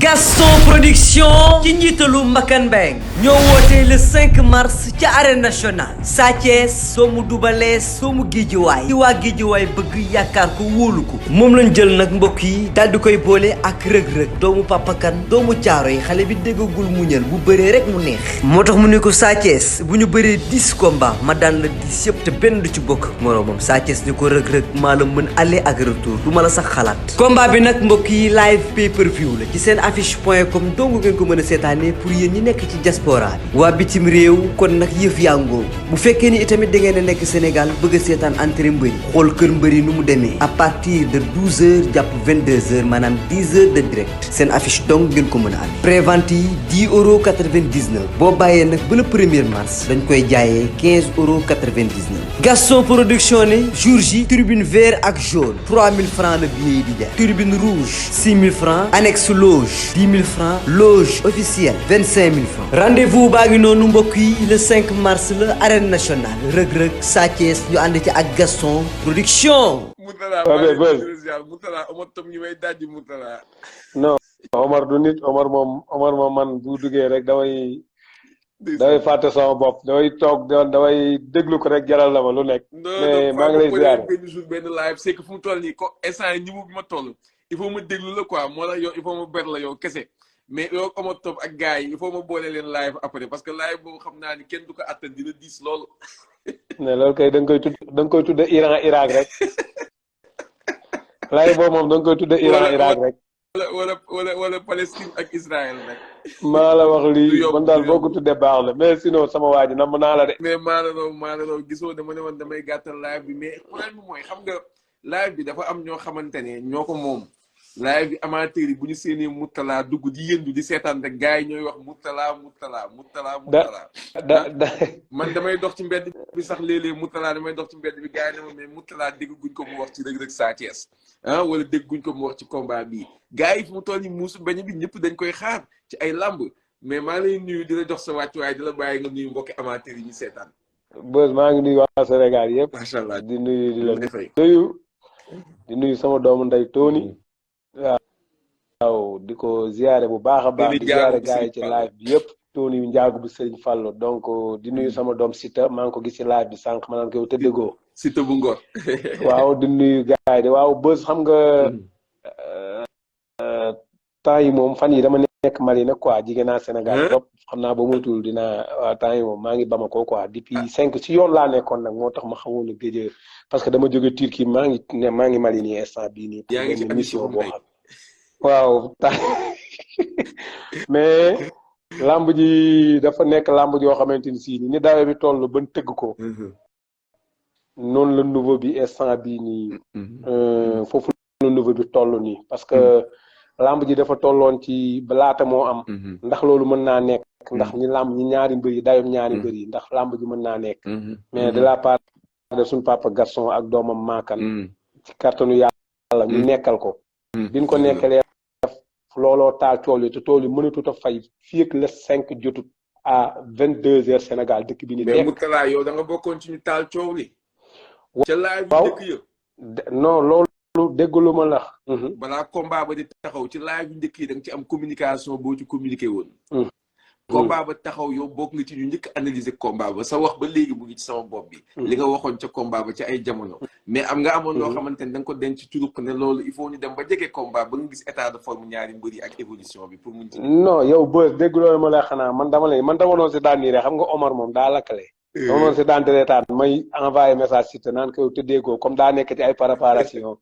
Gaston Production ci njiitalu Mbakan Mbeng ñoo woote le 5 mars ci arène nationale Sa Thiès doomu Double Less doomu Guédiawaye ci waa Guédiawaye bëgg yaakaar ko wóolu ko moom lañ jël nag mbokk yi daal di koy boole ak rëg-rëg doomu Papa Kane doomu caaro yi xale bi déggagul muñal bu bëree rek mu neex moo tax mu ne ko Sa Thiès bu ñu bëree 10 combats ma daan la 10 yëpp te benn du ci bokk moroomam Sa Thiès ni ko rëg-rëg maa la mën aller ak retour du ma la sax xalaat combat bi nag mbokk yi live pay per view la ci seen affiche.com dong ngeen ko mën a seetaanee pour yéen ñi nekk ci diaspora bi waa bitim réew kon nag yëf yàngoo bu fekkee ni itamit da ngeen a nekk Sénégal bëgg a seetaan entrée mbëri xool kër mbëri nu mu demee à partir de 12h jàpp 22h maanaam 10h de direct seen affiche dong ngeen ko mën a amee prévente yi 10,99 € boo bàyyee nag ba le 1er mars dañ koy jaayee 15,99 € Gaston Production ne jour J tribune vert ak jaune 3000 francs la billet yi di jaay tribune rouge 6000 francs annexe loge 10 000 francs loge officielle 25 000 francs rendez-vous baa ngi noonu mbokk yi le 5 mars la arène nationale rëg-rëg Sa Thiès ñu ànd ci ak Gaston Production. Moutala Omar tam ñu may dajji Moutala. non Omar du nit Omar moom man bu duggee rek damay fàtte sama bopp damay toog damay déglu ko rek jaral na ma lu nekk. mais maa ngi lay ziar benn jour benn live c'est que fu mu toll nii ko instant yi niveau bi ma toll. il faut ma déglu la quoi moo la yow il faut ma ber la yow kese mais yow Omar Top ak gars yi il faut ma boole leen live après parce que live boobu xam naa ni kenn du ko attan dina diis loolu. mais loolu kay da nga koy tudde Iran Irak rek live boobu moom da nga koy tudde Iran Irak rek. wala Palestine ak Israël rek. maa la wax lii man daal boo ko tuddee baax la mais sinon sama waa ji nam naa la de. mais maa la raw gisoo dama ne woon damay gàttal live bi mais problème bi mooy xam nga live bi dafa am ñoo xamante ne ñoo ko moom. live bi amateur yi bu ñu séenee Moutala dugg di yëndu di seetaan rek gars yi ñooy wax Moutala. man damay dox ci mbedd bi sax léeg-léeg Moutala damay dox ci mbedd bi gars yi ne ma mais Moutala dégg guñ ko mu wax ci rëg-rëg Sa Thiès wala dégg guñ ko mu wax ci combat bii gars yi fu mu toll nii muusu bañ bi ñëpp dañ koy xaar ci ay lamb mais maa ngi lay nuyu di la jox sa wàccuwaay di la bàyyi nga nuyu mbokki amateur yi ñu seetaan. Beuz maa ngi nuyu waa Sénégal yëpp. macha allah di nuyu di la nuyu. di nuyu sama doomu ndey Tony. waaw di ko ziare bu baax a baax di ziare gars yi ci live bi yëpp Tony njaagu bu Serigne Fallo donc di nuyu sama doom Sita maa ngi ko gis ci live bi sànq ma naan ko yow tëddëgoo Sita bu Ngor waaw di nuyu gars yi de waaw Beuz xam nga temps yi moom fan yi dama nekk Mali nag quoi jigéen naa Sénégal trop xam naa ba muytul dinaa waaw temps yi moom maa ngi Bamako quoi depuis 5 ci yoon laa nekkoon nag moo tax ma xawoon a géej parce que dama jóge Turquie maa ngi Mali nii instant bii nii yaa ngi ci mission boo xam waaw mais lamb ji dafa nekk lamb joo xamante ni si ni daawe bi toll ban tëgg ko noonu la nouveau bi instant bii nii foofu la nouveau bi toll nii parce que lamb ji dafa tolloon ci laata moo am ndax loolu mën naa nekk ndax ñi ñaari mbër yi dayoom ñaari mbër yi ndax lamb ji mën naa nekk mais de la part de suñu papa Gaston ak doomam Makan ci kàttanu yàlla ñu nekkal ko biñ ko nekkalee looloo taal tool yi te tool yi mënatut a fay fii ak le 5 jotut à 22h Sénégal dëkk bi ni mais Moutala yow da nga bokkoon ci ñu taal coow li ca live bi njëkk yëpp non loolu déggalu ma la balaa combat ba di taxaw ci live bi njëkk yi da nga ci am communication boo ci communiqué woon combat ba taxaw yow bokk nga ci ñu njëkk analyser combat ba sa wax ba léegi mu ngi ci sama bopp bi li nga waxoon ca combat ba ci ay jamono mais am nga amoon loo xamante ne da nga ko denc ci turuq ne loolu il faut ñu dem ba jege combat ba nga gis état de forme ñaari mbër yi ak évolution bi pour muñ ci non yow Beuz dégg loolu ma lay xanaa man dama noonu si daan nii rek xam nga Omar moom daa lakkale dama noonu si daan reetaan may envoyé message si te naan ko yow tëddeegoo comme daa nekk ci ay préparation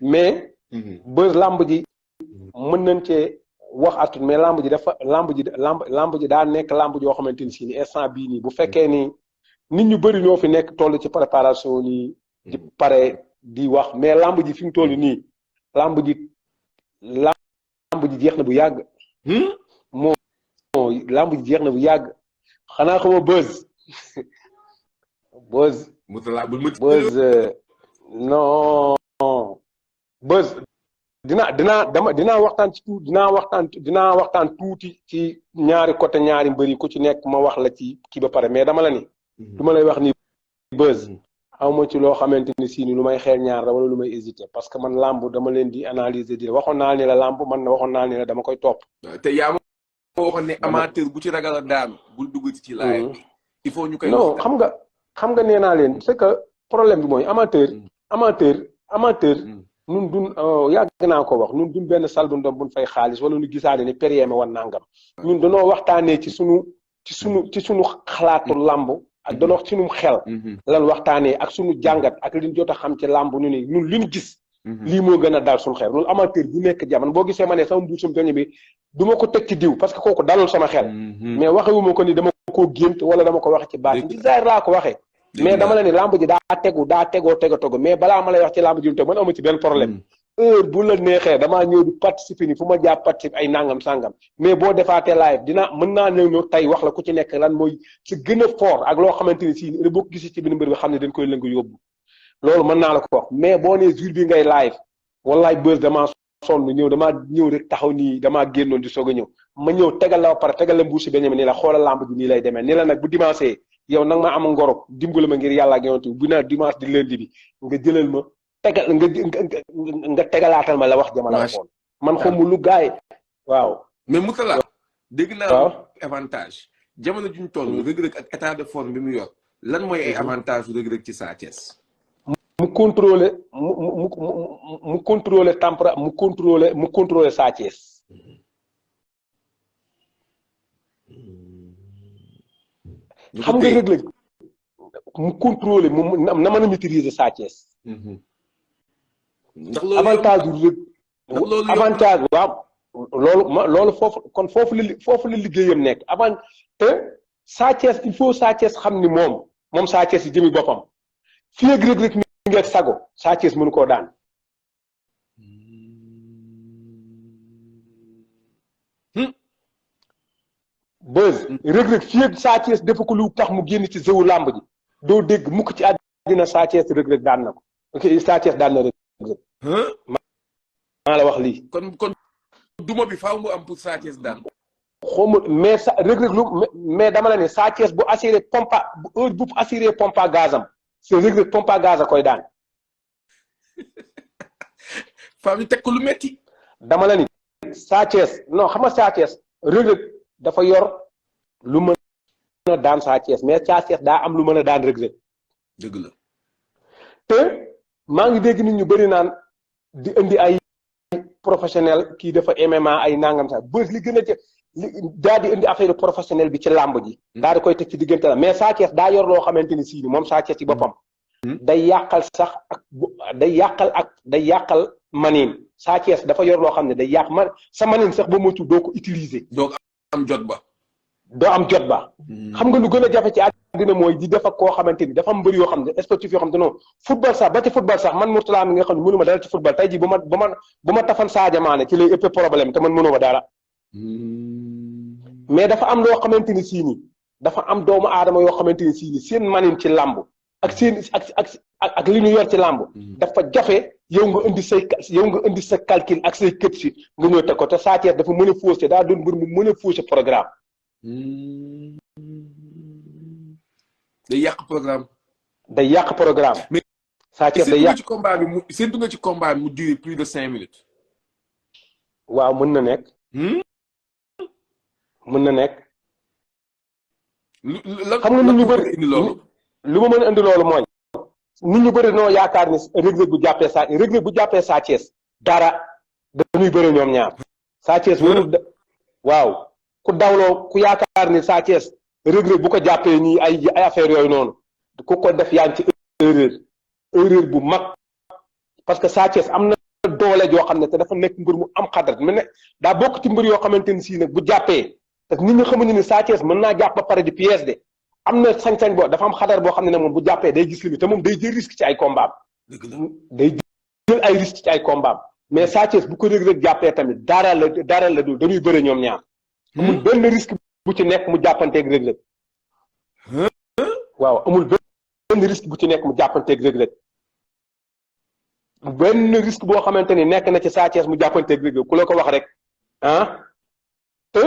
mais Beuz lamb ji mën nañ cee wax atut mais lamb ji daa nekk lamb joo xamante ni si ni instant bii nii bu fekkee ni nit ñu bëri ñoo fi nekk toll ci préparation nii di pare di wax mais lamb ji fi mu toll nii lamb ji jeex na bu yàgg moo lamb ji jeex na bu yàgg xanaa xama Beuz Beuz dinaa waxtaan tuuti ci ñaari côté ñaari mbër yi ku ci nekk ma wax la ci kii ba pare mais dama la ni du ma lay wax ni Beuz awma ci loo xamante ni si ni lu may xeer ñaar la wala lu may hésiter parce que man làmb dama leen di analyser di waxoon naa ni la làmb man na waxoon naa ni la dama koy topp. te yaa ma waxoon ne amateur bu ci ragal a daanu bul dugg ci live bi. il faut ñu koy non xam nga nee naa leen c'est que problème bi mooy amateur. nun dun yàgg naa ko wax nun dun benn sal bu ndom buñ fay xaalis wala nu gisaane ni périème wan nangam. ñun danoo waxtaanee ci sunu xalaatu làmb. ak danoo wax sunum xel. lan waxtaanee ak sunu jàngat ak liñ jot a xam ci làmb ñu ni ñun liñ gis. lii moo gën a dal suñu xel loolu amateur bu nekk jamono boo gisee ma ne sama mbuusum beñ bi du ma ko teg ci diw parce que kooku dalul sama xel. mais waxewuma ko ni dama koo gént wala dama ko wax ci baat ci zaahir laa ko waxee. mais dama la ni làmb ji daa tegoo mais balaa ma lay wax ci làmb ji man amu ci benn problème. heure bu la neexee damaa ñëw di participer ni fu ma jàpp participer ay nangam sangam mais boo defaatee live mën naa ñëw tey wax la ku ci nekk lan mooy ci gën a fort ak loo xamante ni si boo ko gisee ci benn mbir bi xam ne dañ koy lëngu yóbbu loolu mën naa la ko wax mais boo nee jour bi ngay live wallaay bës damaa sonn damaa ñëw rek taxaw nii damaa génnoon di soog a ñëw ma ñëw tegal la ba pare tegal la mbuusi beñe mi nii la xoolal lamb ji nii lay demee ni la nag bu dimanche yow nag ma am ngoro dimbali ma ngir yàlla ak yonent bu naa dimanche di lundi bi nga jëlal ma tegal nga tegalaatal ma la wax jama la waxoon man xamu lu gaay waaw mais Mourtalla dégg naa avantage jamono juñ toll Reug Reug ak état de forme bi mu yor lan mooy ay avantage Reug Reug ci Sa Thiès mu contrôler mu contrôler mu contrôler Sa Thiès xam nga Reug Reug mu contrôler na mën a maîtriser Sa Thiès avantage waaw loolu foofu la liggéeyam nekk avant te Sa Thiès il faut Sa Thiès xam ni moom Sa Thiès yi jëmi boppam fii ak Reug Reug mi ngi ak sago Sa Thiès mënu koo daan Beuz Reug Reug fii ak Sa Thiès dafa ko lu tax mu génn ci zëwu làmb ji doo dégg mukk ci àddina Sa Thiès Reug Reug daan na ko ok Sa Thiès daan na Reug Reug maa la wax lii kon duma bi faaw mu am pour Sa Thiès daan xawma mais Reug Reug mais dama la ne Sa Thiès bu assuré pompa bu heure bu assuré pompa gazam c'est Reug Reug pompa gaz a koy daan faaw ñu teg ko lu metti dama la ni Sa Thiès non xam nga Sa Thiès Reug Reug dafa yor lu mën a daan Sa Thiès mais Sa Thiès daa am lu mën a daan Reug Reug dëgg la te maa ngi dégg nit ñu bëri naan di indi ay professionnel kii dafa MMA ay nangam sax bës li gën a daa di indi affaire professionnel bi ci làmb ji daa di koy teg ci diggante la mais Sa Thiès daa yor loo xamante ni sii ni moom Sa Thiès ci boppam day yàqal sax ak day yàqal maniin Sa Thiès dafa yor loo xam ne day yàq sa maniin sax ba moytu doo ko utiliser doo am jot ba xam nga lu gën a jafe ci àddina mooy di def ak koo xamante ni dafa am mbër yoo xam ne sportif yoo xam ne non football sax ba ci football sax man Mourtalla mi nga xam ne mënuma dara ci football tey jii bu ma tafan Sadio Mané ci lay ëpp problème te man mënuma dara mais dafa am loo xamante ni sii ni dafa am doomu aadama yoo xamante ni sii ni seen manin ci làmb ak seen ak li ñu yor ci làmb dafa jafe yow nga indi sa calcul ak say kët si nga ñëw teg ko te Sa Thiès dafa mën a fausser daa doon mbër mu mën a fausser programme day yàq programme. mais Sa Thiès day yàq ci combat bi séntu nga ci combat bi mu durer plus de 5 minutes. waaw mën na nekk. mën na nekk. xam nga nit ñu bëri indi loolu. lu ma mën a indi loolu mooy. nit ñu bëri noo yaakaar ni Reug Reug bu jàppee Sa Thiès dara dañuy bëri ñoom ñaar. Sa Thiès waaw ku dawloo ku yaakaar ni Sa Thiès Reug Reug bu ko jàppee nii ay affaire yooyu noonu ku ko def yaa ngi ci erreur bu mag parce que Sa Thiès am na doole joo xam ne te dafa nekk mbër mu am xadar mu ne daa bokk ci mbër yoo xamante ni sii nag bu jàppee te nit ñi xamuñu ni Sa Thiès mën naa jàpp ba pare di pièce de am na sañ-sañ boo dafa am xadar boo xam ne moom bu jàppee day gis li te moom day jël risque ci ay combat day jël ay risque ci ay combat mais Sa Thiès bu ko Reug Reug jàppee tamit dara la dul dañuy bëre ñoom ñaar amul benn risque bu ci nekk mu jàppanteeg Reug Reug waaw amul benn risque bu ci nekk mu jàppanteeg Reug Reug benn risque boo xamante ni nekk na ci Sa Thiès mu jàppanteeg Reug Reug ku la ko wax rek te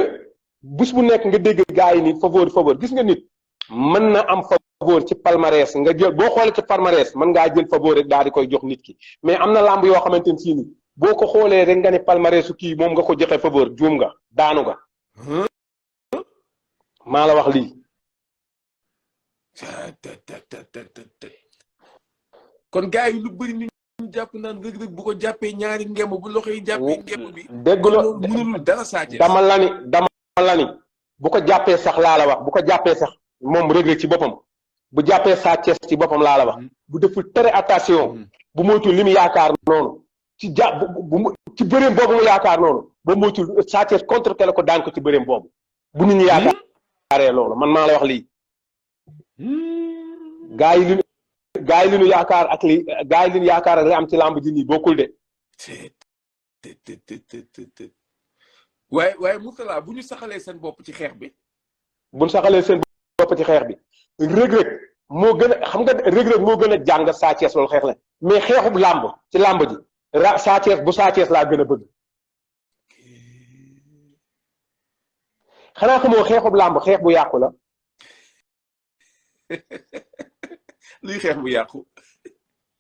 bés bu nekk nga dégg gars yi ni faveur gis nga nit mën na am faveur ci palmarès nga jël boo xoolee ci palmarès mën ngaa jël faveur rek daal di koy jox nit ki mais am na lamb yoo xamante ni sii nii boo ko xoolee rek nga ne palmarèsu kii moom nga ko joxe faveur juum nga daanu nga maa la wax lii. kon gars yi lu bëri ñu jàpp naan Reug Reug bu ko jàppee ñaari ngemb bu loxo yi jàppee ngemb bi. dégg la mënul dara Sa Thiès. dama la ni bu ko jàppee sax laa la wax bu ko jàppee sax moom Reug Reug ci boppam bu jàppee Sa Thiès ci boppam laa la wax bu deful très attention bu moytul li mu yaakaar noonu ci ci bëreem boobu mu yaakaar noonu ba moytul Sa Thiès contre tele ko daan ko ci bëreem boobu bu nit ñi yaakaaree loolu man maa la wax lii. gaa yi li ñu yaakaar ak li gaa yi li ñu yaakaar ak li am ci làmb ji nii bokkul de. waaye Mourtalla bu ñu saxalee seen bopp ci xeex bi. bu ñu saxalee seen bopp ci xeex bi Reug Reug moo gën a xam nga Reug Reug moo gën a jàng Sa Thiès loolu xeex la mais xeexub làmb ci làmb ji Sa Thiès bu Sa Thiès laa gën a bëgg. xanaa xamoo xeexub làmb xeex bu yàqu la. luy xeex bu yàqu.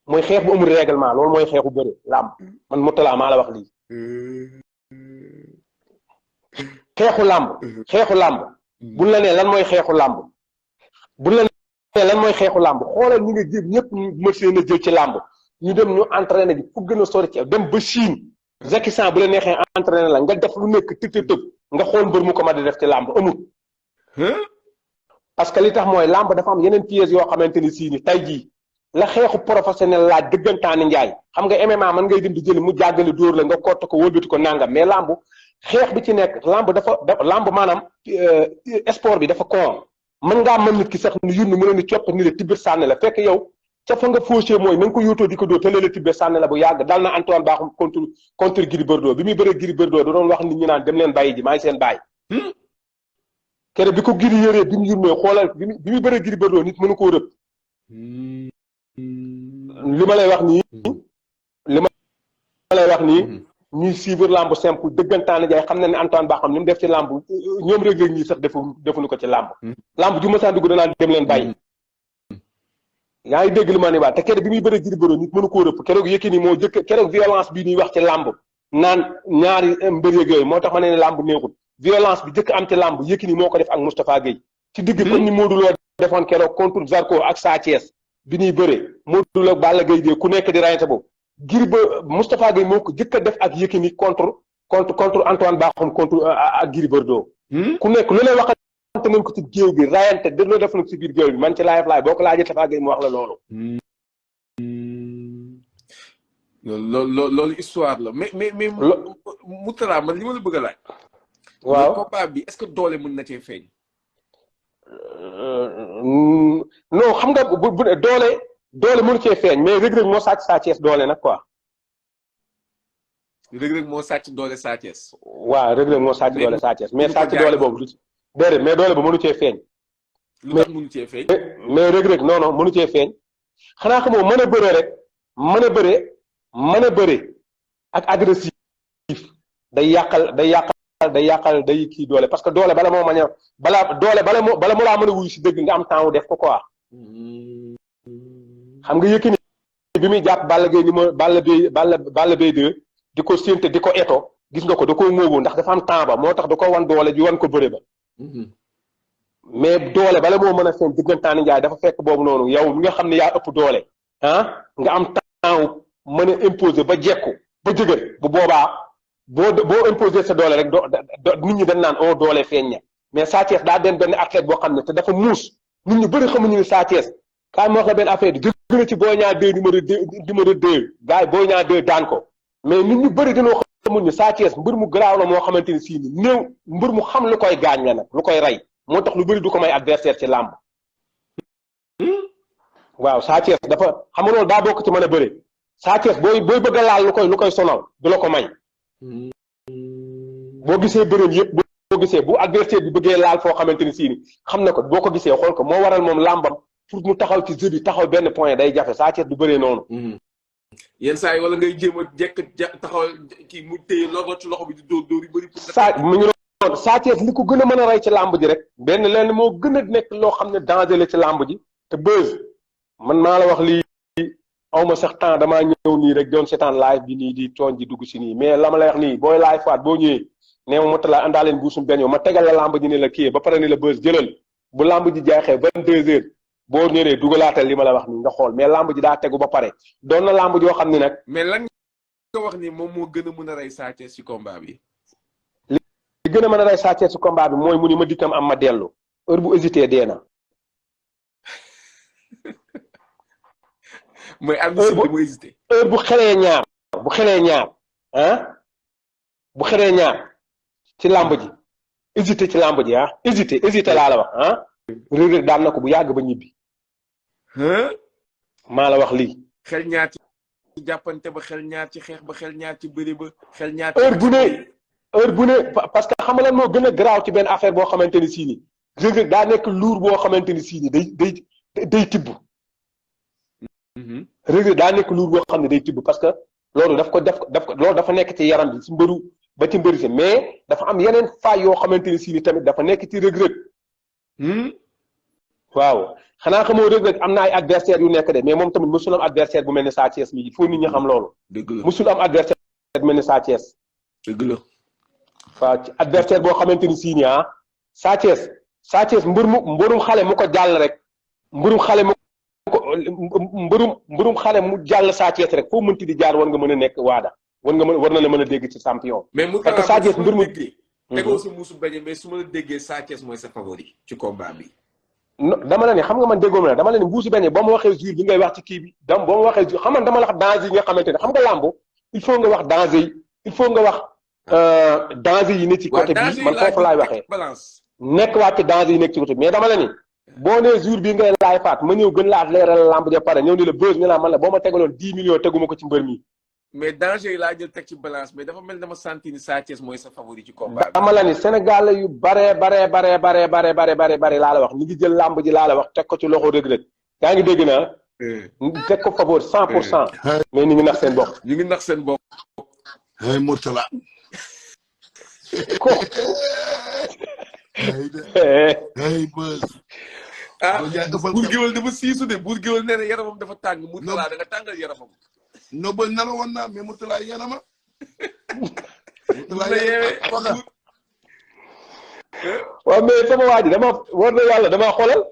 mooy xeex bu amul règlement loolu mooy xeexu bëre làmb man Mourtalla maa la wax lii. xeexu làmb buñ la nee lan mooy xeexu làmb buñ la nee lan mooy xeexu làmb xoolal ñi nga jëm ñëpp ñu mësee na jël ci làmb ñu dem ñu entraîné ji fu gën a sori ci dem ba Chine Jackie Chan bu la neexee entraîné la nga def lu nekk tëb nga xool mbër mu ko ma di def ci làmb amul. parce que li tax mooy làmb dafa am yeneen pièces yoo xamante ni sii ni tey jii la xeexu professionnel laaj dëggantaani njaay xam nga MMA man ngay dem di jël mu jàggale dóor la nga kott ko wëlbati ko nangam mais làmb xeex bi ci nekk làmb maanaam sport bi dafa koon mën ngaa mën nit ki sax nu yunn mu ne ni copp ni la tibbir sànni la fekk yow ca fa nga fauché mooy na nga ko yóotoo di ko dóor te la tibbir sànni la bu yàgg dal na Antoine Bakhoum contre Gris Bordeaux bi muy bëree Gris Bordeaux da doon wax nit ñi naan dem leen bàyyi ji maay seen bàyyi kere bi ko Gris yëree bi mu yurmee xoolal bi muy bëree Gris Bordeaux nit mënu koo rëb li ma lay wax nii ñuy suivre lamb simple dëggantaan jaay xam na ne Antoine Bakhoum ni mu def ci lamb ñoom Reug Reug ñi sax defuñu ko ci lamb ju ma saa dugg danaan dem leen bàyyi yaa ngi dégg li ma ni waa te keroog bi muy bëre Gris Bordeaux nit mënu koo rëpp keroog Yékini moo jëkk keroog violence bii ñuy wax ci lamb naan ñaari mbër yeeg yooyu moo tax ma ne lamb neexul violence bi jëkk am ci lamb Yékini moo ko def ak Moustapha Gueye ci digg comme ni Modou Lo defoon keroog contre Zarko ak Sa Thiès bi ñuy bëre Modou Lo Balla Gaye ku nekk di rayante boobu Moustapha Gueye moo ko jëkk a def ak Yékini contre Antoine Bakhoum contre ak Gris Bordeaux ku nekk lu ne waxante nañ ko ci géew bi rayante de loo def na ko ci biir géew bi man ci live boo ko laajee Moustapha Gueye mu wax la loolu loolu histoire la mais Mourtalla man li ma la bëgg a laaj waaw combat bi est-ce que doole mën na cee feeñ non xam nga bu doole mënu cee feeñ mais Reug Reug moo sàcc Sa Thiès doole nag quoi. Reug Reug moo sàcc doole Sa Thiès. waaw Reug Reug moo sàcc doole Sa Thiès mais sàcc doole boobu du déedéet mais doole ba mënu cee feeñ. lu tax mënu cee feeñ. mais Reug Reug non mënu cee feeñ xanaa xamoo mën a bëre rek mën a bëre ak agressif day yàqal day kii doole parce que doole bala moo mañ a bala mu laa mën a wuyu si dëgg nga am temps wu def ko quoi. xam nga Yékini bi muy jàpp Balla Gaye ni ma Balla Gaye 2 di ko séente di ko eto gis nga ko da koo ngóobu ndax dafa am temps ba moo tax da ko wan doole ji wan ko bëre ba mais doole bala moo mën a feeñ diggantaani njaay dafa fekk boobu noonu yow mi nga xam ne yaa ëpp doole nga am temps mën a imposer ba jekku ba jëgër bu boobaa boo imposer sa doole rek nit ñi dañ naan doole feeñ na mais Sa Thiès daa benn athlète boo xam ne te dafa muus nit ñu bëri xamuñu ni Sa Thiès kaay ma wax la benn affaire bi jóge na ci Boy Niang 2 numéro 2 gars yi Boy Niang 2 daan ko mais nit ñu bëri dañoo xamul ni Sa Thiès mbër mu garaaw la moo xamante ni sii ni néew mbër mu xam lu koy gaañ la nag lu koy rey moo tax lu bëri du ko may adversaire ci làmb waaw Sa Thiès dafa xam nga loolu daa bokk ci mën a bëre Sa Thiès booy bëgg a laal lu koy sonal du la ko may boo gisee bëreem yëpp boo gisee bu adversaire bi bëggee laal foo xamante ni sii ni xam na ko boo ko gisee xool ko moo waral moom làmbam pour mu taxaw ci jeu bi taxaw benn point day jafe Sa Thiès du bëree noonu. yenn saa yi wala ngay jéem a taxaw kii mu téye loxo bi di dóor yu bëri. mu ngi noonu Sa Thiès li ko gën a mën a rey ci làmb ji rek. benn lenn moo gën a nekk loo xam ne danger la ci làmb ji te Beuz man maa la wax lii awma sax temps damaa ñëw nii rek doon seetaan live bi nii di tooñ di dugg si nii mais la ma lay wax nii booy live faat boo ñëwee nee ma Mourtalla àndaaleen buusum benn yow ma tegal la lamb ji ne la kii ba pare ni la Beuz jëlal bu lamb ji jeexee 22h boo ñëwee dugalaatal li ma la wax nii nga xool mais lamb ji daa tegu ba pare doon na lamb joo xam ne nag. mais lan nga wax ni moom moo gën a mën a rey Sa Thiès ci combat bi. li gën a mën a rey Sa Thiès ci combat bi mooy mu ni ma dikkam am ma dellu heure bu hésité dee na. mooy heure bu hésité. heure bu xelee ñaar bu xelee ñaar ci làmb ji hésité ci làmb ji hésité laa la wax Reug Reug daan na ko bu yàgg ba ñibbi. maa la wax lii. xel ñaar ci jàppante ba xel ñaar ci xeex ba xel ñaar ci bëri ba xel ñaar. heure bu ne parce que xam nga lan moo gën a garaaw ci benn affaire boo xamante ni sii nii Reug Reug daa nekk luur boo xamante ni sii nii day tibb. Reug Reug daa nekk luur boo xam ne day tibb parce que loolu loolu dafa nekk ci yaram bi ci mbëru ba ci mbëri si mais dafa am yeneen faay yoo xamante ni sii nii tamit dafa nekk ci Reug Reug. waaw xanaa xamoo Reug Reug am na ay adversaire yu nekk de mais moom tamit musul am adversaire bu mel ne Sa Thiès mi il faut nit ñi xam loolu. dëgg la musul am adversaire bu mel ne Sa Thiès. dëgg la. waaw ci adversaire boo xamante ni sii nii Sa Thiès mbërum xale mu ko jàll rek mbërum xale mu jàll Sa Thiès rek foo mënti di jaar war nga mën a nekk waada war na la mën a dégg ci champion. parce que Sa Thiès mbër mu tegoo sa muusu bañe mais su ma la déggee Sa Thiès mooy sa favori ci combat bi. dama la ne xam nga man déggoo ma dama la ne mbuusu benn ba ma waxee jour bi ngay wax ci kii bi ba ma waxee jour xam nga dama la wax danger yi nga xamante ne xam nga làmb il faut nga wax danger yi il faut nga wax danger yi ne ci côté bi man foofu laay waxee nekk waat ci danger yi nekk ci côté bi mais dama la ni boo nee jour bi ngay laay faat ma ñëw gën laa leeral làmb ja pare ñëw ni la Beuz nga naa man la boo ma tegaloon 10 millions teguma ko ci mbër mi. mais danger yi laa jël teg ci balance mais dafa mel dama sentir ni Sa Thiès mooy sa favori ci combat bi. dama la ni Sénégal yu bare laa la wax ñu ngi jël làmb ji laa la wax teg ko ci loxo Reug Reug yaa ngi dégg naa. teg ko favori 100%. mais ñu ngi nax seen bopp. ñu ngi nax seen bopp. ay Mourtalla. ko. ay Beuz. buur géwél dafa siisu de buur géwél nee na yaramam dafa tàng Mourtalla da nga tàngal yaramam. no ba nana woon naa mais Mourtalla yanama. waaw mais sama waa ji dama war na yàlla dama xoolal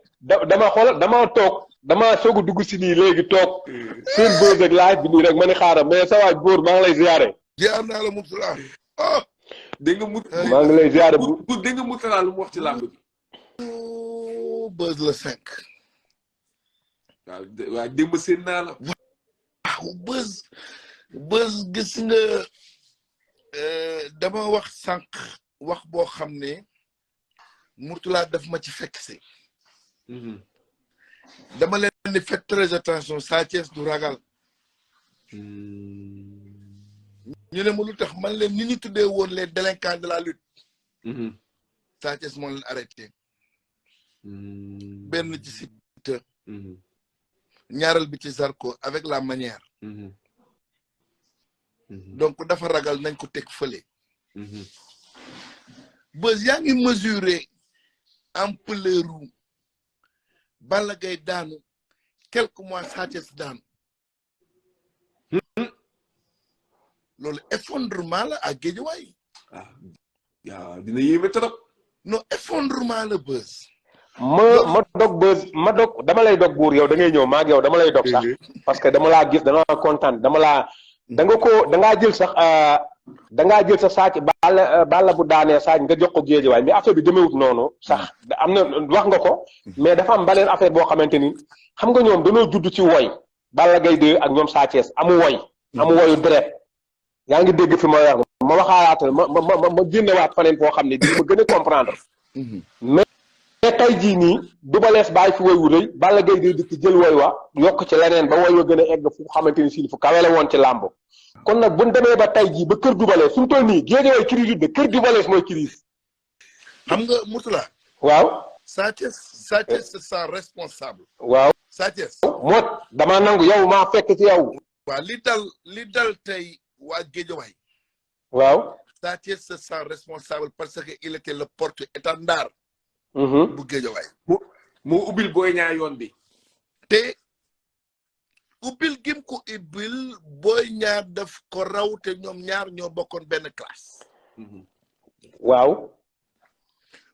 dama soog a dugg si nii léegi toog seen Beuz ak live bi nii rek ma ne xaaral mais sa waay góor maa ngi lay ziare. ziar naa la Mourtalla. dégg nga maa ngi lay ziare bu dégg nga Mourtalla lu mu wax ci làmb bi. Beuz le 5. waaw démb seen naa la. waaw Beuz gis nga dama wax sànq wax boo xam ne Mourtalla daf ma ci fekk si. dama leen di faites très attention Sa Thiès du ragal. ñu ne ma lu tax man leen ni ñu tuddee woon les délinquants de la lutte. Sa Thiès moo leen arrêté. benn ci Siteu. ñaareel bi ci Zarko avec la manière. donc dafa ragal nañ ko teg fële. Beuz yaa ngi mesurer ampleur u Balla Gaye daanu quelques mois Sa Thiès daanu. loolu effondrement la à Guédiawaye. waaw dina yéeme trop. non effondrement la Beuz. ma dog Beuz ma dog dama lay dog buur yow da ngay ñëw maag yow dama lay dog sax parce que dama laa gis da nga kontaan da ngaa jël sax saac Balla bu daanee saac nga jox ko Guédiawaye mais affaire bi demewut noonu sax am na wax nga ko mais dafa am beneen affaire boo xamante ni xam nga ñoom dañoo judd ci woy Balla Gaye 2 ak ñoom Sa Thiès amu woyu deret yaa ngi dégg fi ma wax ma waxaalaatal ma génnewaat faneen foo xam ne di ma gën a comprendre mais tey jii nii Double Less bàyyi fi woy wu rëy Balla Gaye day dikk jël woy wa yokk ci leneen ba woy wa gën a egg fu xamante ni si fu kawe la woon ci làmb kon nag buñ demee ba tey jii ba kër Double Less suñu toll nii Guédiawaye crise de kër Double Less mooy crise. xam nga Mourtalla. waaw. Sa Thiès c'est ça responsable. waaw. Sa Thiès. moo damaa nangu yow maa fekk ci yow. waaw li dal tey waa Guédiawaye. waaw. Sa Thiès c'est ça responsable parce que il était le porte-étendard. bu Guédiawaye. moo ubbil Boy Niang yoon bi. te ubbil gim ko ubbil Boy Niang daf ko raw te ñoom ñaar ñoo bokkoon benn classe. waaw.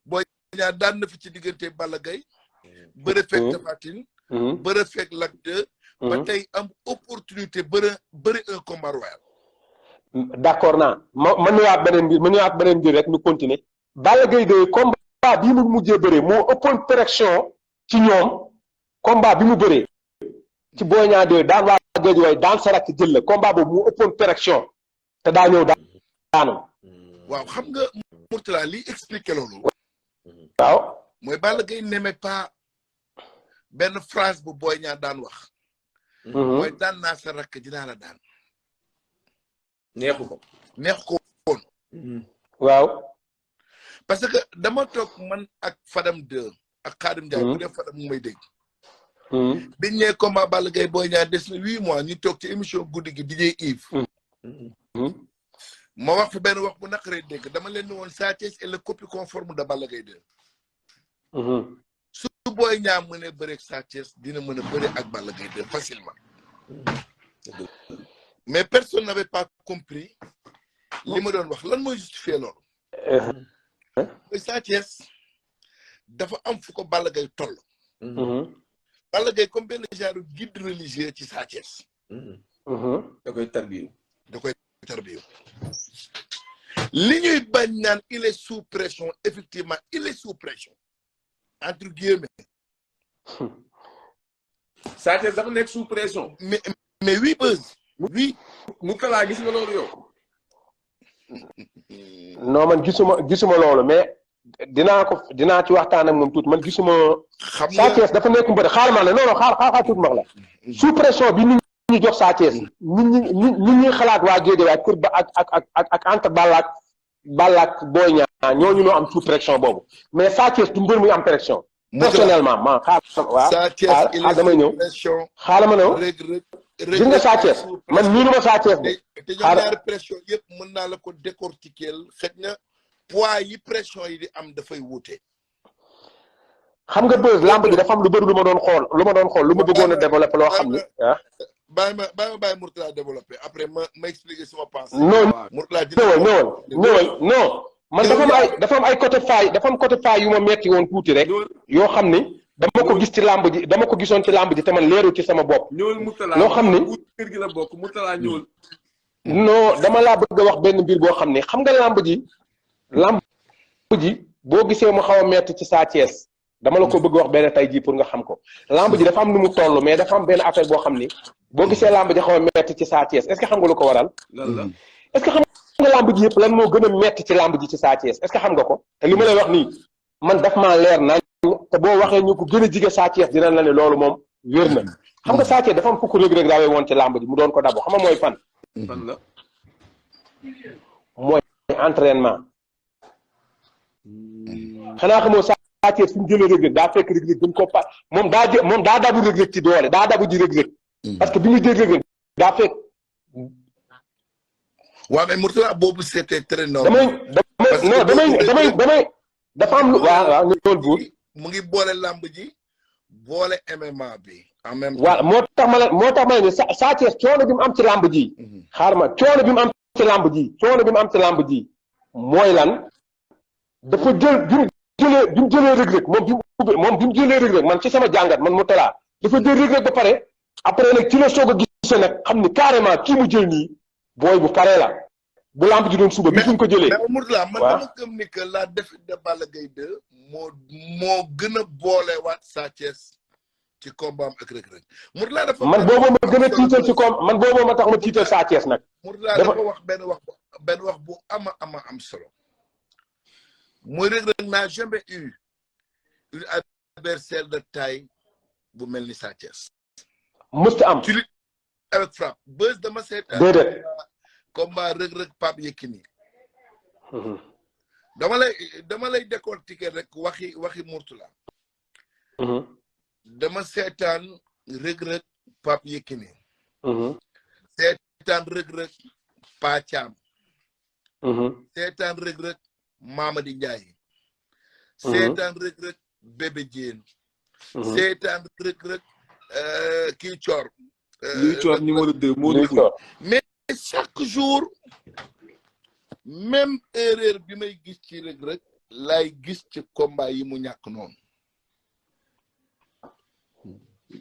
Boy Niang daan na fi ci diggante Balla Gaye. bëre fekk Tapha Tine. bëre fekk Lac 2. ba tey am opportunité bëre un combat royal. d'accord naa ma ñëwaat beneen mbir rek ñu continuer. Balla Gaye de combat bi mu mujjee bëree moo ëppoon pression ci ñoom combat bi mu bëree ci Boy Niang 2 daan waa Guédiawaye daan sarak jël la combat boobu mu ëppoon pression te daa ñëw daanu. waaw xam nga Mourtala li expliqué loolu. waaw mooy Balla Gaye n'aimait pas benn phrase bu Boy Niang daan wax. mooy daan naa sa rakk dinaa la daan. neexu ko woon. waaw. parce que dama toog man ak Fadam 2 ak Khadim Ndiaye bu def Fadam mu may dégg. biñ ñëwee combat Balla Gaye Boy Niang des na 8 mois ñu toog ci émission guddi gi DJ Yves. ma wax fa benn wax bu naqaree dégg dama leen ni woon Sa Thiès est le copie conforme de Balla Gaye 2. su Boy Niang mën a bëre ak Sa Thiès dina mën a bëre ak Balla Gaye 2 facilement. mais personne n'avait pas compris li ma doon wax lan mooy justifier loolu. mooy Sa Thiès dafa am fu ko Balla Gaye toll. Balla Gaye comme benn genre guide religieux ci Sa Thiès. da koy tarbiyu. li ñuy bañ naan il est sous pression effectivement il est sous pression entre guillemets. Sa Thiès dafa nekk sous pression. mais oui Beuz. oui. Mourtala gis nga loolu yow. non man gisuma loolu mais dinaa ci waxtaan ak moom tuuti man gisuma. xam nga Sa Thiès dafa nekk mbër xaaral ma la non xaar tuuti ma la. sous pression bi nit ñi jox Sa Thiès nit ñi xalaat waa Guédiawaye pour ba ak entre Balla ak Boy Niang ñooñu ñoo am sous pression boobu mais Sa Thiès du mbër muy am pression. personnellement man Sa Thiès il est damay ñëw xaaral ma ñëw. gis nga Sa Thiès man miinu ma Sa Thiès de. te ñoom ñaari pression yëpp mën naa la ko décortiquer xëj na poids yi pression yi di am dafay wuute. xam nga Beuz lamb ji dafa am lu bëri lu ma doon xool lu ma bëggoon a développer loo xam ni ah. bàyyi ma Mourtala développer après ma expliquer sama pensée. non Mourtala ñëwal non man dafa am ay côté faay yu ma metti woon tuuti rek yoo xam ni dama ko gis ci lamb ji dama ko gisoon ci lamb ji te man leeru ci sama bopp. ñëwal Mourtala loo xam ni kër gi la bokk Mourtala ñëwal. non dama laa bëgg a wax benn mbir boo xam ne xam nga lamb ji boo gisee mu xaw a metti ci Sa Thiès dama la ko bëgg wax benn tay jii pour nga xam ko lamb ji dafa am nu mu toll mais dafa am benn affaire boo xam ni boo gisee lamb ji xaw a metti ci Sa Thiès est-ce que xam nga lu ko waral. est-ce que xam nga lamb ji yëpp lan moo gën a metti ci lamb ji ci Sa Thiès est-ce que xam nga ko te li ma lay wax nii man daf maa leer nañ te boo waxee ñu ko gën a jige Sa Thiès dinañ la ne loolu moom wér na xam nga Sa Thiès dafa am fukk Reug rawee woon ci lamb ji mu doon ko dabo xam nga mooy fan. fan la. mooy entraînement. xanaa xamoo Sa Thiès fi mu jëlee Reug Reug daa fekk Reug Reug gën ko moom daa dabu Reug Reug ci doole daa dabu ji Reug Reug parce que bi muy jël Reug Reug daa fekk. waaw mais Mourtala boobu c'était très normal. damay dafa am lu waaw ñëwal buur. mu ngi boole lamb ji boole MMA bi. en même temps waaw moo tax ma ne Sa Thiès coono bi mu am ci lamb ji. xaaral ma coono bi mu am ci lamb ji mooy lan dafa jël bi mu jëlee Reug Reug moom bi mu jëlee Reug Reug man ci sama jàngat man Mourtala dafa jël Reug Reug ba pare après nag ci la soog a gisee nag xam ni carrément kii mu jël nii booy bu pare la bu lamb ji doon suba bi mu ko jëlee. mais Mourtala man dama gëm ni que la défaite de Balla Gaye 2 moo gën a boolewaat Sa Thiès ci combat am ak Reug Reug. Mourtala dafa man boobu ma gën a tiital ci combat man boobu ma tax ma tiital Sa Thiès nag. Mourtala dafa wax benn wax bu am solo. mooy Reug Reug n'a jamais eu un adversaire de taille bu mel ni Sa Thiès. mësta am. ci lutte avec frappe Beuz dama seetaan. déedéet. combat Reug Reug Pape Yekini. dama lay décortiquer rek waxi Mourtala. dama seetaan Reug Reug Pape Yekini. seetaan Reug Reug Pa Thiam. seetaan Reug Reug Mamadi Ndiaye. seetaan Reug Reug Bébé Diène. seetaan Reug Reug kii Thior. Louis Thior numéro 2 moo di mais chaque jour même erreur bi may gis ci Reug Reug laay gis ci combat yi mu ñàkk noonu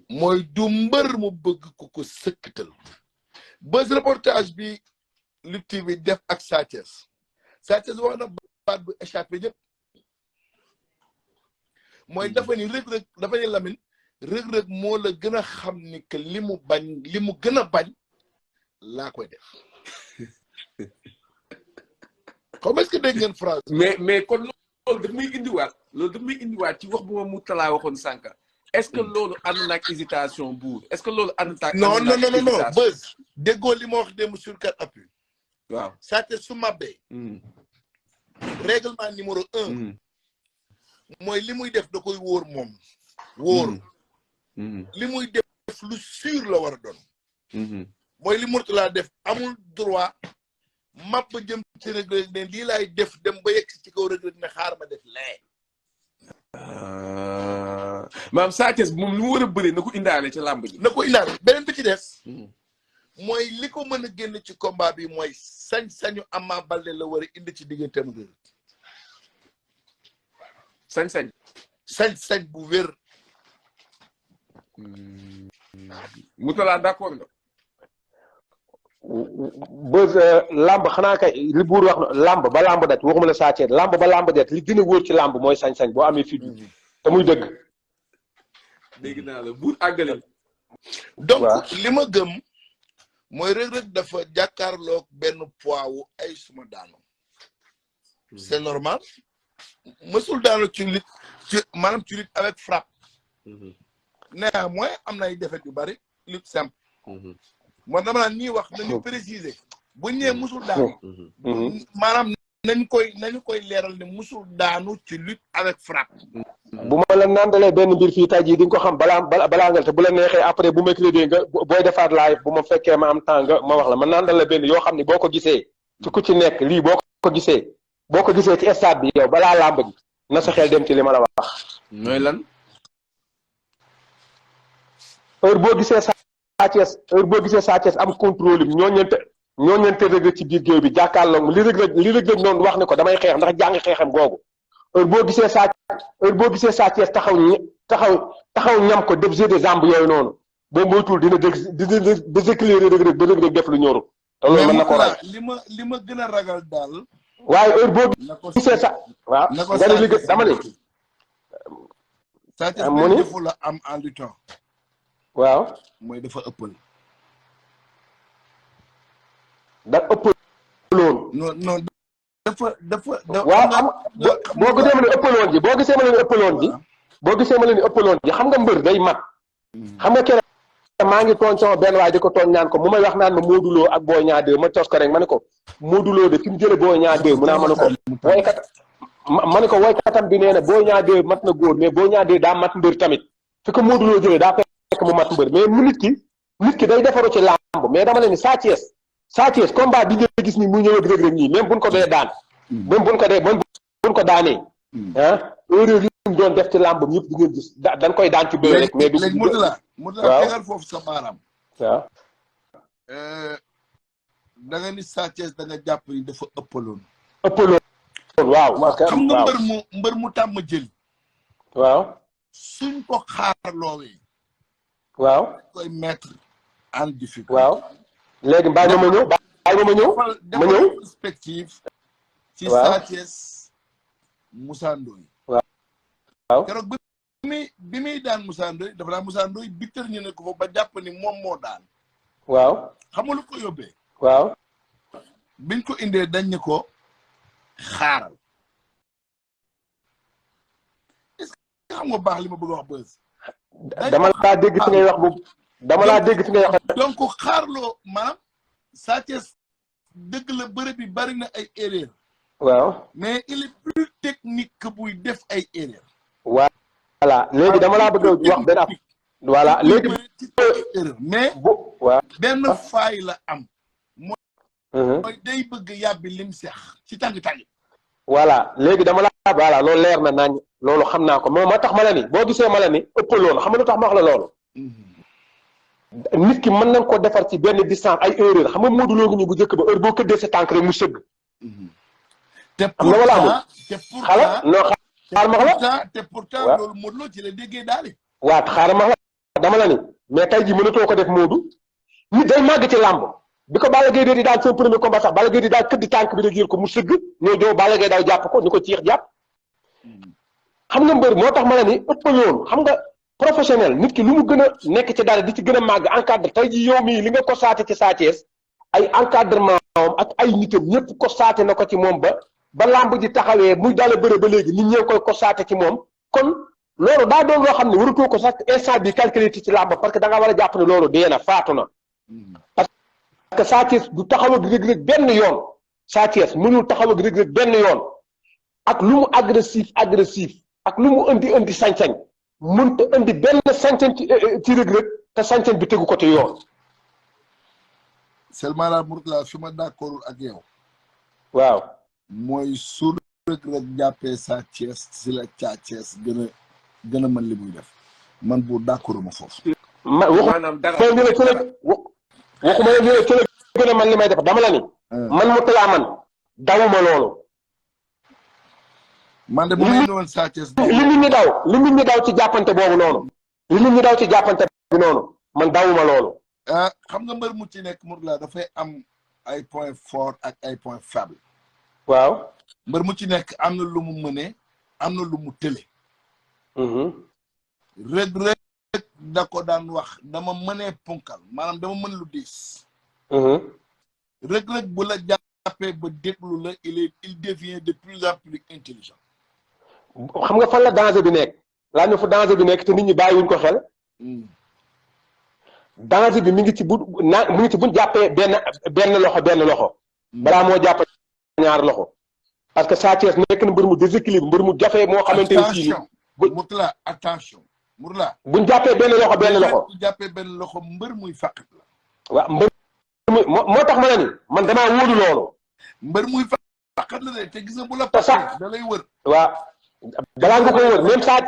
mooy du mbër mu bëgg ko sëkkatal bés reportage bi Lutte TV def ak Sa Thiès wax na baat bu échappé ñëpp mooy dafa ni Reug Reug dafa ni Lamine Reug Reug moo la gën a xam ni que li mu gën a bañ laa koy def xaw ma est-ce que dégg ngeen phrase mais kon loolu daf may indiwaat ci wax bu ma mu talaa waxoon sànq est-ce que loolu ànd na ak hésitation buur est-ce que loolu ànd na ak non bës déggoo li ma wax démb sur 4 appuis waaw Sa Thiès su mabbee règlement numéro 1 mooy li muy def da koy wóor moom wóor li muy def lu sûr la war a doon mooy li Mourtala def amul droit mapp jëm ci Reug Reug ne lii laay def dem ba yegg ci kaw Reug Reug ne xaar ma def lee maam Sa Thiès moom lu mu war a bëri na ko indaale ci làmb ji na ko indaale beneen bi ci des mooy li ko mën a génn ci combat bi mooy sañ-sañu Ama Baldé la war a indi ci digganteem Reug Reug sañ-sañ bu wér Mourtala d'accord nga bës lamb xanaa kay li buur wax na lamb ba lamb det waxuma la Sa Thiès lamb ba lamb det li gën a wóor ci lamb mooy sañ-sañ boo amee fit te muy dëgg dégg naa la buur àggale donc li ma gëm mooy Reug Reug dafa jàkkaarloog benn poids wu ay suma daanu c'est normal mësul daanu ci lutte maanaam ci lutte avec frappe néanmoins am na ay défaite yu bari lutte simple moo dama naan ñuy wax nañu préciser bu ñëwee musul daanu maanaam nañu koy leeral ne musul daanu ci lutte avec frappe bu ma la nandalee benn mbir fii tey jii di nga ko xam balaa nga te bu la neexee après bu mercredi nga booy defaat live bu ma fekkee ma am temps nga ma wax la ma nandal la benn yoo xam ne boo ko gisee ci ku ci nekk lii boo ko gisee ci stade bi yow balaa làmb ji na sa xel dem ci li ma la wax mooy lan heure boo gisee Sa Thiès am contrôle bi ñooñante Reug Reug ci biir géew bi jàkkaarloog li Reug Reug noonu wax ne ko damay xeex ndax jàng xeexam googu heure boo gisee Sa Thiès taxaw ñam ko def jeu de jambes yooyu noonu boo moytuwul dina déséquilibrer Reug Reug ba Reug Reug def lu ñoru te loolu mën na ko ray li ma gën a ragal daal waaye heure boo gisee waaw nga ne li dama ne Sa Thiès benn defu la am en du temps waaw mooy dafa ëppal da ëppaloon non dafa waaw boo gisee ma ne ëppaloon ji boo gisee ma ne ëppaloon ji xam nga mbër day mat xam nga keneen maa ngi tooñ sama benn waaye di ko tooñ naan ko mu may wax naan ma Modou Lo ak Boy Niang 2 ma tos ko rek ma ne ko Modou Lo de fi mu jële Boy Niang 2 mu naa ma ne ko woykat ma ne ko woykatam bi nee na Boy Niang 2 mat na góor mais Boy Niang 2 daa mat mbër tamit fi ko Modou Lo jëlee daa fekk mu mat mbër mais mu nit ki day defaru ci làmb mais dama leen ni Sa Thiès combat bi nga gis ni mu ñëw ak Reug Reug nii même buñ ko dee daan même buñ ko daanee erreur yi mu doon def ci làmb ñëpp di ngeen gis dañ koy daan ci bëre rek mais du léegi Mourtala tegal foofu sa baaraam waaw da nga ni Sa Thiès da nga jàpp ni dafa ëppaloon waaw xam nga mbër mu tàmm jël waaw suñ ko xaarloowee waaw koy mettre en difficulté waaw léegi bàyyi ma ñëw perspective ci Sa Thiès Moussa Ndoye waaw keroog bi muy daan Moussa Ndoye dafa daan Moussa Ndoye bitër ñu ne ko fa ba jàpp ni moom moo daan waaw xam nga lu ko yóbbee waaw biñ ko indee dañ ne ko xaaral est-ce que xam nga baax li ma bëgg a wax bës dama laa dégg fi ngay wax bu dama laa dégg fi ngay wax donc xaarloo maanaam Sa Thiès dëgg la bëre bi bari na ay erreur waaw mais il est plus technique que buy def ay erreur voilà léegi dama laa bëgg a wax benn af voilà léegi erreur mais waaw benn faay la am mooy day bëgg yàbbi lim seex ci tàng-tàng voilà léegi dama laa voilà loolu leer na nañ loolu xam naa ko moom ma tax ma la ni boo gisee ma la ni ëppaloon xam nga lu tax ma wax la loolu nit ki mën nañ ko defar ci benn distance ay erreur xam nga Modou Lo ngi bu njëkk ba heure boo këddee sa tànk rek mu sëgg. te pourtant loolu Modou Lo ci la déggee daal. waaw xaaral ma dama la ni mais tey jii mënatoo ko def Modou nit day màgg ci làmb bi ko Balla Gaye di daal seen premier combat sax Balla Gaye di daal këddi tànk bi rek yër ko mu sëgg ñoo jow Balla Gaye daw jàpp ko ñu ko ciix jàpp. xam nga mbër moo tax ma la ni ëpp yoon xam nga professionnel nit ki lu mu gën a nekk ci dara di ci gën a màgg encadre tey jii yow mii li nga ko saate ci Sa Thiès ay encadrement ak ay nitam ñëpp ko saate na ko ci moom ba làmb ji taxawee muy daal bëre ba léegi nit ñee koy ko saate ci moom kon loolu daa doon loo xam ne waratoo ko sax instant bi calculé ci làmb parce que da nga war a jàpp ne loolu dee na faatu na parce que Sa Thiès du taxaw ak Reug Reug benn yoon Sa Thiès mënul taxaw ak Reug Reug benn yoon ak lu mu agressif ak lu mu indi sañ-sañ mënta indi benn sañ-sañ ci Reug Reug te sañ-sañ bi tegu ko ci yoon. seulement la Mourtala su ma d'accordul ak yow. waaw. mooy su Reug Reug jàppee Sa Thiès si la Sa Thiès gën a mën li muy def man bu d'accord ma foofu. maanaam dara waxuma ne ci la gën a mën li may def dama la ni. man Mourtala man dawuma loolu. man de bu may doon Sa Thiès li nit ñi daw ci jàppante boobu noonu. li nit ñi daw ci jàppante bi noonu man dawuma loolu. xam nga mbër mu ci nekk Mourtala dafay am ay points forts ak ay points faibles. waaw. mbër mu ci nekk am na lu mu mënee am na lu mu tële. Reug Reug da ko daan wax dama mënee punkal maanaam dama mën lu diis. Reug Reug bu la jàppee ba déglu la il devient de plus en plus intelligent. xam nga fan la danger bi nekk laa ñu fa danger bi nekk te nit ñi bàyyiwuñ ko xel. danger bi mi ngi ci buñ jàppee benn loxo. balaa moo jàpp ñaar loxo. parce que Sa Thiès nekk na mbër mu déséquilibre mbër mu jafe moo xamante ni sii. Mourtala attention Mourtala. buñ jàppee benn loxo. bu jàppee benn loxo mbër muy fàqat la. waaw mbër muy moo tax ma ne ni man damaa wóolu loolu. mbër muy fàqat la de te gis nga bu la fàqee da lay wër. waaw balaa nga koy wër même saa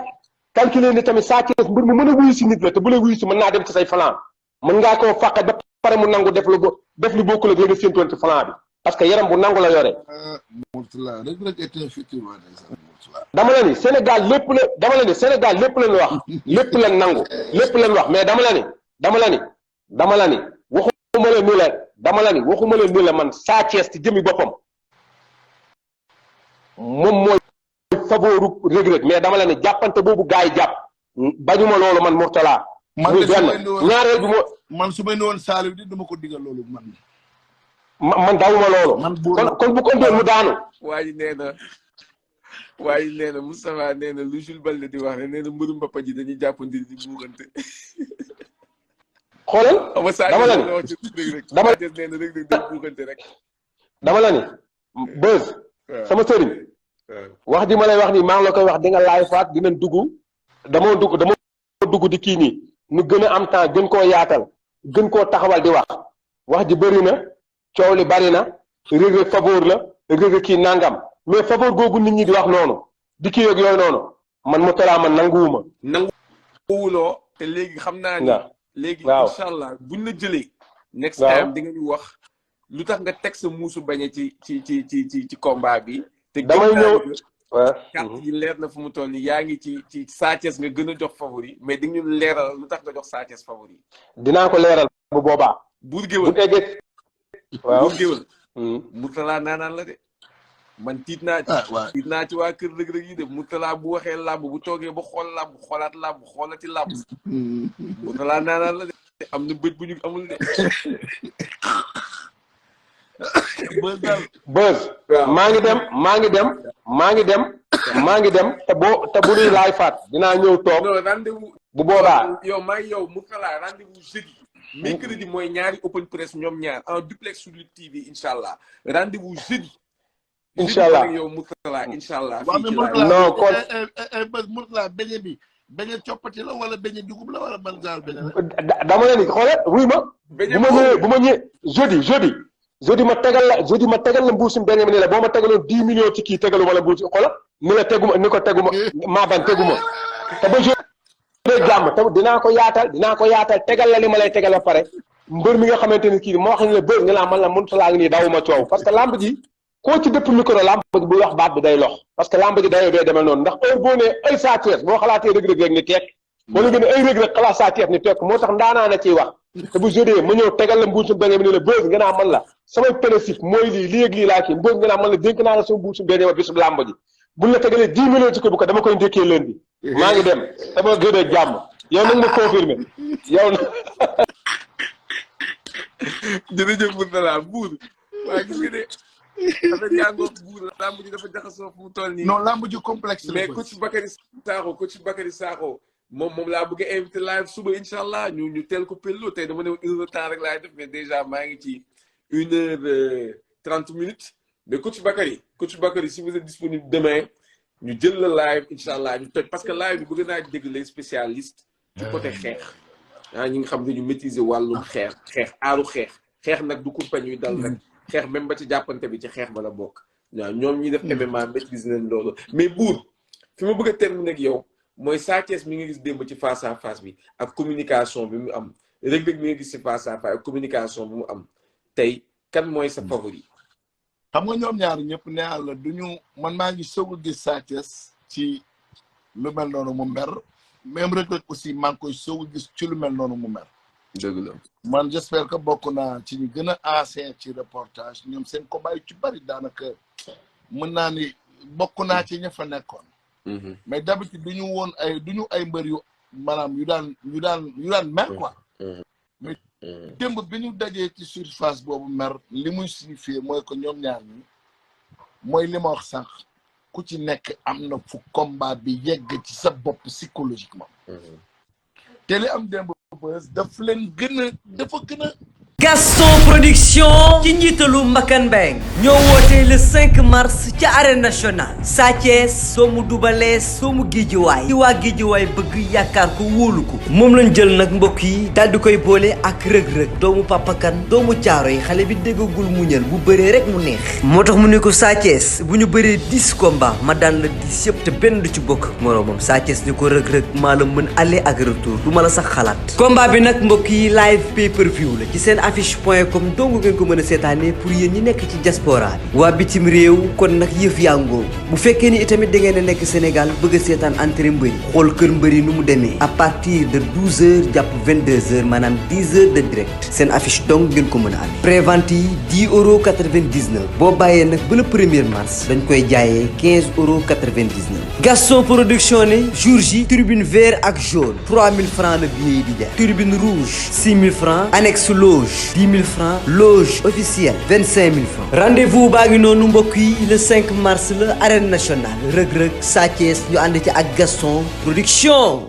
calculer ni tamit Sa Thiès mbër mu mën a wuyu si nit la te bu la wuyu si mën naa dem ci say flanc mën ngaa koo fàqat ba pare mu nangu def lu bokkul ak la nga séentoon ci flanc bi. parce que yaram bu nangu la yore. Mourtala Reug Reug est un futur dama la ni Sénégal lépp la dama la ni Sénégal lépp lañ wax lépp lañ nangu lépp lañ wax mais dama la ni waxuma la ni la man Sa Thiès ci jëmi boppam moom mooy favori Reug Reug mais dama la ni jàppante boobu gars yi jàpp bañuma loolu man Mourtala. muy benn ñaareel bi man su ma woon Saliou di dama ko digal loolu man dawuma loolu. kon bu ko doon mu daanu. waaye nee na Moustapha nee na lu Jules Baldé di wax ne nee na mbëru mbappa ji dañuy jàppandi di buuxante. xoolal dama la ni dama la ni Beuz. sama sëriñ. wax ji ma lay wax nii maa ngi la koy wax di nga laay faat dinañ dugg dama dugg di kii nii ñu gën a am temps gën koo yaatal gën koo taxawal di wax ji bëri na. coow li bari na Reug Reug favor la Reug Reug kii nangam mais favor googu nit ñi di wax noonu di kii ak yooyu noonu man Mourtala man nanguwuma. nanguwuloo te léegi xam naa ni. léegi incha allah buñ la jëlee. next time di nga ñu wax lu tax nga teg sa muusu bañe ci combat bi. te damay ñëw carte yi leer na fu mu toll nii yaa ngi ci Sa Thiès nga gën a jox favori mais di nga ñu leeral lu tax nga jox Sa Thiès favori. dinaa ko leeral bu boobaa. buur géwël bu eggee. waaw buur géwël. Mourtala naanaan la de. man tiit naa ci waa kër Reug Reug yi de Mourtala bu waxee làmb bu toogee ba xool làmb xoolaat làmb xoolati làmb. Mourtala naanaan la de am na bët bu ñu amul de. Beuz maa ngi dem te bu nuy laay faat dinaa ñëw toog. non rendez-vous bu boobaa yow maa ngi yow Mourtala rendez-vous jeudi. mercredi mooy ñaari open press ñoom ñaar en duplex sur Lutte TV incha allah rendez-vous jeudi. incha allah yow Mourtala incha allah. non kon Mourtala beñe bi beñe coppati la wala beñe dugub la wala ban gaal beñe la. dama leen ni xoolal wuy ma. bu ma ñëwee jeudi ma tegal la mbuusum beñe bi ni la boo ma tegaloon 10 millions ci kii tegalu ma la mbuus xoolal ni la teguma ni ko teguma maa bañ teguma te ba jeudi gëdee jàmm te dinaa ko yaatal tegal la li ma lay tegal ba pare mbër mi nga xamante ni kii moo wax ne la bër nga naa man la mënut laa ngi nii dawuma coow parce que lamb ji koo ci dëpp micro lamb ji buy wax baat bi day lox parce que lamb ji dayoo bee demee noonu ndax heure boo nee ay Sa Thiès boo xalaatee rëg-rëg rek ni tekk wala nga ne ay rëg-rëg xalaat Sa Thiès ni tekk moo tax ndaanaa na ciy wax te bu jodee ma ñëw tegal la mbuusum benn bi ne la bër nga naa man la samay principe mooy lii ak lii laa kii mbër nga naa man la dénk naa la sama mbuusum benn ba bisub lamb ji buñ la tegalee 10 millions ci ko bu ko dama koy ndékkee lundi maa ngi dem dama gëdee jàmm yow nag ma confirmé yow na jërëjëf Mourtalla buur waa gis nga de dafa jàngoo buur lamb ji dafa jaxasoo fu mu toll nii. non lamb ji complexe mais coach Bakary Sakho moom laa bëgg a invité live suba incha allah ñu teel ko pello tey dama ne 1 heure de temps rek laay def mais déjà maa ngi ci 1 heure 30 minutes mais coach Bakary si vous êtes disponible demain ñu jël la live incha allah ñu toj parce que live bi bëgg naa dégg les spécialistes ci côté xeex ñi nga xam ne ñu maîtriser wàllum xeex aaru xeex nag du kurpañ yu dal rek xeex même ba ci jàppante bi ci xeex ba la bokk waaw ñoom ñi def MMA maîtriser nañ loolu mais buur fi ma bëgg a terminer ak yow mooy Sa Thiès mi nga gis démb ci face à face bi ak communication bi mu am Reug-Reug mi nga gis ci face à face ak communication bi mu am tey kan mooy sa favori. xam nga ñoom ñaar ñëpp ne yàlla duñu man maa ngi soog a gis Sa Thiès ci lu mel noonu mu mer même Reug-Reug aussi maa ngi koy soog a gis ci lu mel noonu mu mer. dëgg la man j'espère que bokk naa ci ñu gën a ancien ci reportage ñoom seen combat yu ci bari daanaka mën naa ni bokk naa ci ña fa nekkoon. mais d'habitude duñu ay mbër yu maanaam yu daan mer quoi. mais démb bi ñu dajee ci surface boobu mer li muy signifier mooy que ñoom ñaar ñi mooy li ma wax sànq ku ci nekk am na fu combat bi yegg ci sa bopp psychologiquement. te li am démb dafa gën a Gaston Production ci njiitalu Mbakan Mbeng ñoo woote le 5 mars ci arène nationale Sa Thiès soomu dubalees soomu Guédiawaye ci waa Guédiawaye bëgg yaakaar ko wóolu ko moom lañ jël nag mbokk yi daal di koy boole ak rëg-rëg doomu papakan doomu caaro yi xale bi déggagul muñal bu bëree rek mu neex moo tax mu ne ko Sa Thiès bu ñu bëree 10 combats ma daan la 10 yëpp te benn du ci bokk moroomam Sa Thiès ni ko rëg-rëg maa la mën aller ak retour du ma la sax xalaat combat bi nag mbokk yi live pay per view la ci seen affiche.com dong ngeen ko mën a seetaanee pour yéen ñi nekk ci diaspora bi waa bitim réew kon nag yëf yàngoo bu fekkee ni itamit da ngeen a nekk Sénégal bëgg a seetaan entrée mbëri xool kër mbëri nu mu demee à partir de 12h jàpp 22h maanaam 10h de direct seen affiche dong ngeen ko mën a amee prévente yi 10,99 €boo bàyyee nag ba le 1er mars dañ koy jaayee 15,99 € Gaston Production ne jour J tribune vert ak jaune 3000 francs la billet yi di jaay tribune rouge 6000 francs annexe loge 10 000 francs loge officielle 25 000 francs rendez-vous baa ngi noonu mbokk yi le 5 mars la arène nationale Reug-Reug Sa Thiès ñu ànd ci ak Gaston Production